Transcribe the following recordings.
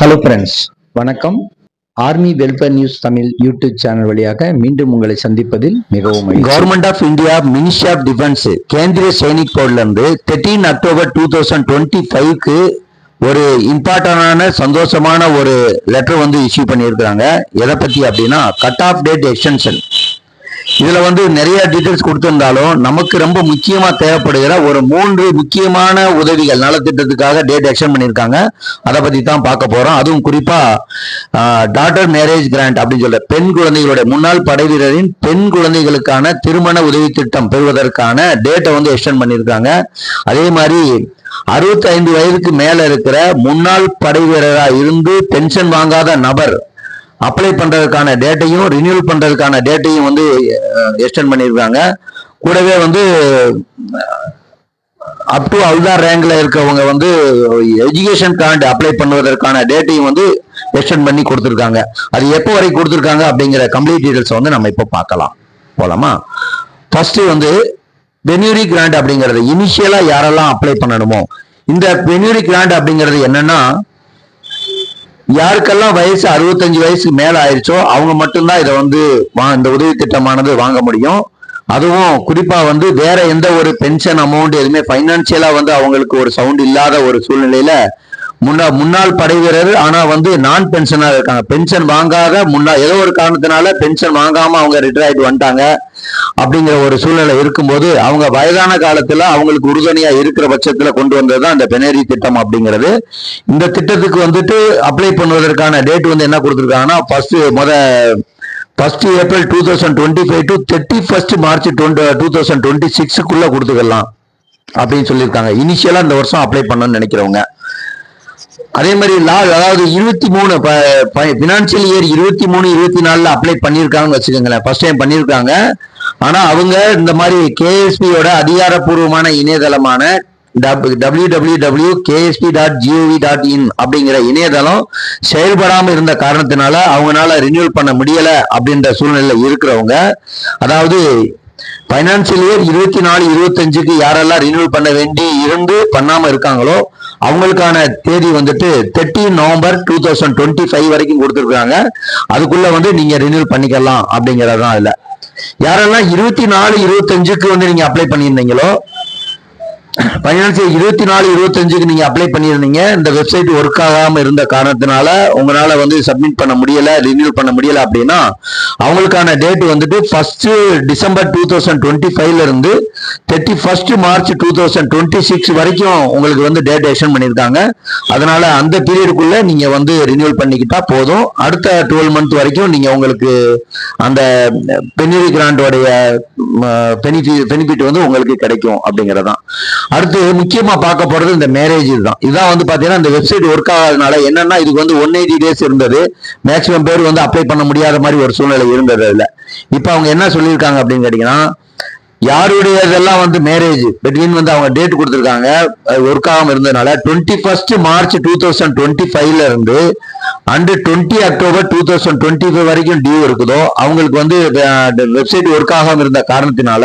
Hello friends, வணக்கம். Army welfare news Tamil YouTube channel வழியாக மீண்டும் உங்களை சந்திப்பதில் மிகவும் மகிழ்ச்சி. Government of India ministry of defence Kendriya Sainik போர்ட்ல இருந்து 13 அக்டோபர் 2025க்கு ஒரு இம்பார்ட்டன்டான சந்தோஷமான ஒரு லெட்டர் வந்து இஷ்யூ பண்ணியிருக்காங்க. எதை பத்தி அப்படின்னா கட் ஆஃப் டேட் எக்ஸ்டென்ஷன். இதுல வந்து நிறைய டீட்டெயில்ஸ் கொடுத்திருந்தாலும் நமக்கு ரொம்ப முக்கியமா தேவைப்படுகிற ஒரு 3 முக்கியமான உதவிகள் நலத்திட்டத்துக்காக டேட் எக்ஸ்டெண்ட் பண்ணியிருக்காங்க. அதை பத்தி தான் பார்க்க போறோம். அதுவும் குறிப்பா டாட்டர் மேரேஜ் கிராண்ட் அப்படின்னு சொல்ற பெண் குழந்தைகளுடைய முன்னாள் படை வீரரின் பெண் குழந்தைகளுக்கான திருமண உதவி திட்டம் பெறுவதற்கான டேட்டை வந்து எக்ஸ்டெண்ட் பண்ணியிருக்காங்க. அதே மாதிரி 65 வயதுக்கு மேல இருக்கிற முன்னாள் படை வீரராக இருந்து பென்ஷன் வாங்காத நபர் அப்ளை பண்றதுக்கான டேட்டையும் ரினியூவல் பண்றதுக்கான டேட்டையும் வந்து எக்ஸ்டெண்ட் பண்ணியிருக்காங்க. கூடவே வந்து அப் டு ஹவுல்தார் ரேங்க்ல இருக்கவங்க வந்து எஜுகேஷன் கார்டு அப்ளை பண்ணுவதற்கான டேட்டையும் வந்து எக்ஸ்டெண்ட் பண்ணி கொடுத்துருக்காங்க. அது எப்போ வரைக்கும் கொடுத்துருக்காங்க அப்படிங்கிற கம்ப்ளீட் டீடைல்ஸ் வந்து நம்ம இப்போ பார்க்கலாம். போலாமா? ஃபர்ஸ்ட் வந்து பெனியூரி கிராண்ட் அப்படிங்கிறது இனிஷியலா யாரெல்லாம் அப்ளை பண்ணணுமோ, இந்த பெனியூரி கிராண்ட் அப்படிங்கிறது என்னன்னா, யாருக்கெல்லாம் வயசு 65 வயசுக்கு மேல ஆயிடுச்சோ அவங்க மட்டும்தான் இதை வந்து இந்த உதவி திட்டமானது வாங்க முடியும். அதுவும் குறிப்பா வந்து வேற எந்த ஒரு பென்ஷன் அமௌண்ட் எதுவுமே பைனான்சியலா வந்து அவங்களுக்கு ஒரு சவுண்ட் இல்லாத ஒரு சூழ்நிலையில முன்னாள் படை வீரர் ஆனா வந்து நான் பென்ஷனா இருக்காங்க, பென்ஷன் வாங்காத ஏதோ ஒரு காரணத்தினால பென்ஷன் வாங்காம அவங்க ரிட்டையர் ஆயிட்டு வந்துட்டாங்க அப்படிங்கிற ஒரு சூழ்நிலை இருக்கும்போது அவங்க வயதான காலத்துல அவங்களுக்கு உறுதுணையா இருக்கிற பட்சத்துல கொண்டு வந்ததுதான் இந்த பெனரி திட்டம் அப்படிங்கிறது. இந்த திட்டத்துக்கு வந்துட்டு அப்ளை பண்ணுவதற்கான டேட் வந்து என்ன கொடுத்துருக்காங்கன்னா, ஃபர்ஸ்ட் ஏப்ரல் 2025 டு 31 மார்ச் 2026க்குள்ள கொடுத்துக்கலாம் அப்படின்னு சொல்லியிருக்காங்க. இனிஷியலா இந்த வருஷம் அப்ளை பண்ணணும்னு நினைக்கிறவங்க. அதே மாதிரி அதாவது 23 பினான்சியல் இயர் 23-24 அப்ளை பண்ணியிருக்காங்கன்னு வச்சுக்கோங்களேன். ஃபர்ஸ்ட் டைம் பண்ணியிருக்காங்க. ஆனா அவங்க இந்த மாதிரி கேஎஸ்பியோட அதிகாரப்பூர்வமான இணையதளமான www.ksp.gov.in அப்படிங்கிற இணையதளம் செயல்படாம இருந்த காரணத்தினால அவங்களால ரினியூவல் பண்ண முடியல அப்படின்ற சூழ்நிலை இருக்கிறவங்க, அதாவது பைனான்சியல் இயர் 24-25க்கு யாரெல்லாம் ரினியூவல் பண்ண வேண்டி இருந்து பண்ணாம இருக்காங்களோ அவங்களுக்கான தேதி வந்துட்டு 30 நவம்பர் 2025 வரைக்கும் கொடுத்துருக்காங்க. அதுக்குள்ள வந்து நீங்க ரினியூவல் பண்ணிக்கலாம் அப்படிங்கறதுதான். இல்ல யாரெல்லாம் 24-25க்கு வந்து நீங்க அப்ளை பண்ணியிருந்தீங்களோ, பைனான்சியல் 24-25க்கு நீங்க அப்ளை பண்ணியிருந்தீங்க, இந்த வெப்சைட் ஒர்க் ஆகாம இருந்த காரணத்தினால உங்களால வந்து சப்மிட் பண்ண முடியல, ரினியூவல் பண்ண முடியல அப்படின்னா அவங்களுக்கான டேட் வந்துட்டு 1 டிசம்பர் 2025ல இருந்து 31 மார்ச் 2026 வரைக்கும் உங்களுக்கு வந்து டேட் எக்ஸ்டெண்ட் பண்ணியிருக்காங்க. அதனால அந்த பீரியடுக்குள்ள நீங்க வந்து ரினியூவல் பண்ணிக்கிட்டா போதும். அடுத்த 12 மந்த் வரைக்கும் நீங்க உங்களுக்கு அந்த பெனிஃபிட் கிராண்டோடைய பெனிஃபிட் வந்து உங்களுக்கு கிடைக்கும் அப்படிங்கறதான். அடுத்து முக்கியமா பார்க்க போறது இந்த மேரேஜ் தான். இதான் வந்து பாத்தீங்கன்னா இந்த வெப்சைட் ஒர்க் ஆகாதனால என்னன்னா, இதுக்கு வந்து 180 டேஸ் இருந்தது. மேக்சிமம் பேர் வந்து அப்ளை பண்ண முடியாத மாதிரி ஒரு சூழ்நிலை இருந்தது. இல்ல இப்ப அவங்க என்ன சொல்லியிருக்காங்க அப்படின்னு கேட்டீங்கன்னா, யாருடைய இதெல்லாம் வந்து மேரேஜ் பெட்வீன் வந்து அவங்க டேட் கொடுத்துருக்காங்க ஒர்க் ஆகாம இருந்ததுனால 21 மார்ச் 2025ல இருந்து அண்ட் 20 அக்டோபர் 2025 வரைக்கும் டியூ இருக்குதோ அவங்களுக்கு வந்து வெப்சைட் ஒர்க் ஆகாம இருந்த காரணத்தினால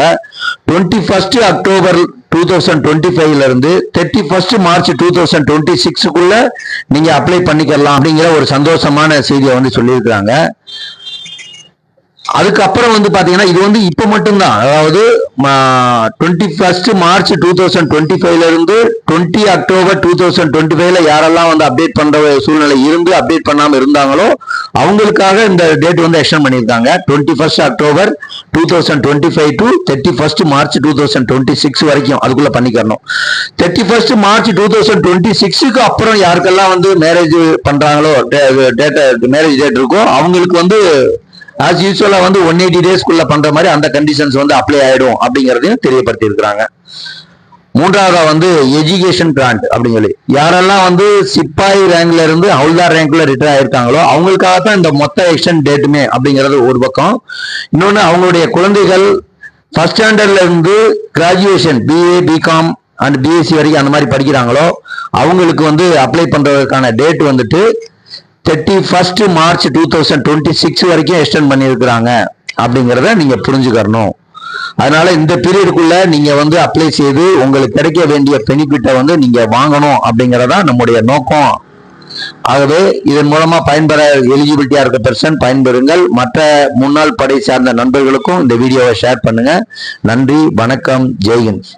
21 அக்டோபர் 2025ல இருந்து 31 மார்ச் 2026க்குள்ள நீங்க அப்ளை பண்ணிக்கலாம் அப்படிங்கிற ஒரு சந்தோஷமான செய்தியை வந்து சொல்லியிருக்கிறாங்க. அதுக்கப்புறம் வந்து பாத்தீங்கன்னா இது வந்து இப்ப மட்டும்தான், அதாவது 21 மார்ச் 2025ல இருந்து 20 அக்டோபர் 2025ல யாரெல்லாம் வந்து அப்டேட் பண்ற சூழ்நிலை இருந்து அப்டேட் பண்ணாம இருந்தாங்களோ அவங்களுக்காக இந்த டேட் வந்து எக்ஸ்டெண்ட் பண்ணியிருக்காங்க. 21 அக்டோபர் 2025 டு 31 மார்ச் 2026 வரைக்கும் அதுக்குள்ள பண்ணிக்கணும். 31 மார்ச் 2026க்கு அப்புறம் யாருக்கெல்லாம் வந்து மேரேஜ் பண்றாங்களோ மேரேஜ் டேட் இருக்கோ அவங்களுக்கு வந்து ஆஸ் யூஸ்வலா வந்து 180 டேஸ்க்குள்ள பண்ற மாதிரி அந்த கண்டிஷன்ஸ் வந்து அப்ளை ஆயிடும் அப்படிங்கறதையும் தெரியப்படுத்தி இருக்கிறாங்க. மூன்றாவதா வந்து எஜுகேஷன் கிராண்ட் அப்படின்னு சொல்லி யாரெல்லாம் வந்து சிப்பாய் ரேங்க்ல இருந்து ஹவுல்தார் ரேங்க்ல ரிட்டையர் ஆயிருக்காங்களோ அவங்களுக்காகத்தான் இந்த மொத்த எக்ஸ்டெண்ட் டேட்டுமே அப்படிங்கிறது ஒரு பக்கம். இன்னொன்னு அவங்களுடைய குழந்தைகள் ஃபர்ஸ்ட் ஸ்டாண்டர்ட்ல இருந்து graduation BA BCom and BSc வரைக்கும் அந்த மாதிரி படிக்கிறாங்களோ அவங்களுக்கு வந்து அப்ளை பண்றதுக்கான டேட் வந்துட்டு 31 மார்ச் 2026 வரைக்கும் எக்ஸ்டெண்ட் பண்ணியிருக்கிறாங்க அப்படிங்கிறத நீங்க புரிஞ்சுக்கணும். அதனால இந்த பீரியடுக்குள்ள நீங்க வந்து அப்ளை செய்து உங்களுக்கு கிடைக்க வேண்டிய பெனிஃபிட்டை வந்து நீங்க வாங்கணும் அப்படிங்கறதா நம்முடைய நோக்கம். ஆகவே இதன் மூலமா பயன்பெற எலிஜிபிலிட்டியா இருக்க பெர்சன் பயன்பெறுங்கள். மற்ற முன்னாள் படை சார்ந்த நண்பர்களுக்கும் இந்த வீடியோவை ஷேர் பண்ணுங்க. நன்றி, வணக்கம், ஜெய்ஹிந்த்.